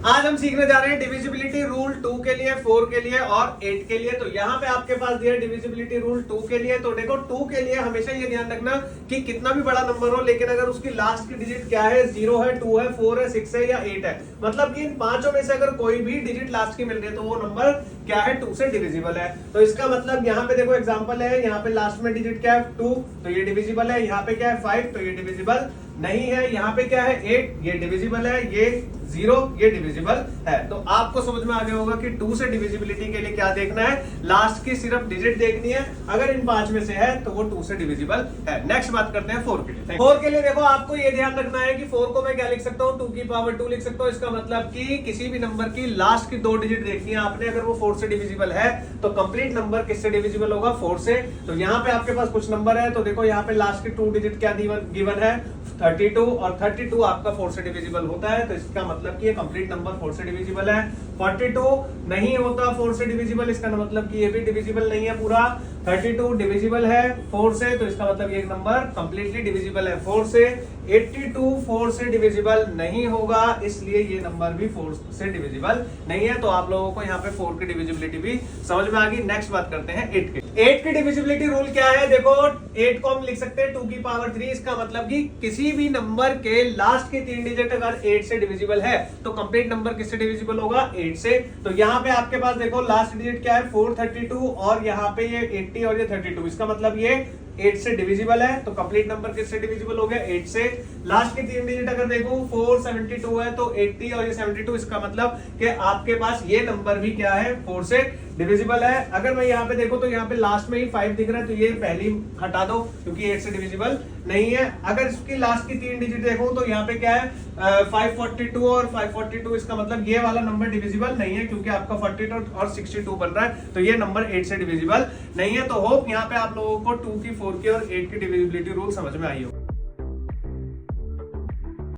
आज हम सीखने जा रहे हैं डिविजिबिलिटी रूल 2 के लिए, 4 के लिए और 8 के लिए। तो यहाँ पे आपके पास दिया है डिविजिबिलिटी रूल 2 के लिए। तो देखो 2 के लिए हमेशा ये ध्यान रखना कि कितना भी बड़ा नंबर हो, लेकिन अगर उसकी लास्ट की डिजिट क्या है, 0 है, 2 है, 4 है, 6 है या 8 है, मतलब कि इन पांचों में से अगर कोई भी डिजिट लास्ट की मिल रही है तो वो नंबर क्या है, 2 से डिविजिबल है। तो इसका मतलब यहाँ पे देखो एग्जाम्पल है, यहाँ पे लास्ट में डिजिट क्या है 2, तो ये डिविजिबल है। यहाँ पे क्या है 5, तो ये डिविजिबल नहीं है। यहाँ पे क्या है 8, ये डिविजिबल है। ये 0, ये डिविजिबल है। तो आपको समझ में आ गया होगा कि 2 से डिविजिबिलिटी के लिए क्या देखना है, लास्ट की सिर्फ डिजिट देखनी है। अगर इन 5 में से है तो वो 2 से डिविजिबल है। नेक्स्ट बात करते हैं 4 के लिए। 4 के लिए देखो आपको ये ध्यान रखना है कि 4 को मैं क्या लिख सकता हूँ, 2 की पावर 2 लिख सकता हूँ। इसका मतलब कि किसी भी नंबर की लास्ट की 2 डिजिट देखनी है आपने। अगर वो 4 से डिविजिबल है तो कंप्लीट नंबर किससे डिविजिबल होगा, 4 से। तो यहाँ पे आपके पास कुछ नंबर है, तो देखो यहाँ पे लास्ट की 2 डिजिट क्या गिवन है, 32, और 32 आपका 4 से डिविजिबल होता है। तो इसका मतलब कि ये कंप्लीट नंबर 4 से डिविजिबल है। 42 नहीं होता 4 से डिविजिबल, इसका मतलब कि ये भी डिविजिबल नहीं है पूरा। 32 डिविजिबल है 4 से, तो इसका मतलब ये नंबर कंप्लीटली डिविजिबल है 4 से। 82 4 से डिविजिबल नहीं होगा, इसलिए ये नंबर भी 4 से डिविजिबल नहीं है। तो आप लोगों को यहाँ पे 4 की डिविजिबिलिटी भी समझ में आ गई। नेक्स्ट बात करते हैं 8 की। 8 की डिविजिबिलिटी रूल क्या है, देखो 8 को हम लिख सकते हैं 2 की पावर 3। इसका मतलब कि किसी भी नंबर के लास्ट के 3 डिजिट अगर 8 से डिविजिबल है तो कंप्लीट नंबर किससे डिविजिबल होगा, 8 से। तो यहाँ पे आपके पास देखो लास्ट डिजिट क्या है 432, और यहाँ पे ये 80 और ये 32, इसका मतलब ये 8 से डिविजिबल है। तो कंप्लीट नंबर किससे डिविजिबल हो गया, 8 से। लास्ट के 3 डिजिट अगर देखो 472 है तो 80 और ये 72, इसका मतलब कि आपके पास ये नंबर भी क्या है, 4 से डिविजिबल है। अगर मैं यहाँ पे देखो तो यहाँ पे लास्ट में ही 5 दिख रहा है, तो ये पहली हटा दो क्योंकि 8 से डिविजिबल नहीं है। अगर इसकी लास्ट की 3 डिजिट देखो तो यहाँ पे क्या है 542 और 542, इसका मतलब ये वाला नंबर डिविजिबल नहीं है क्योंकि आपका 42 और 62 बन रहा है, तो ये नंबर 8 से डिविजिबल नहीं है। तो होप यहाँ पे आप लोगों को 2 की, 4 की और 8 की डिविजिबिलिटी रूल समझ में आई हो।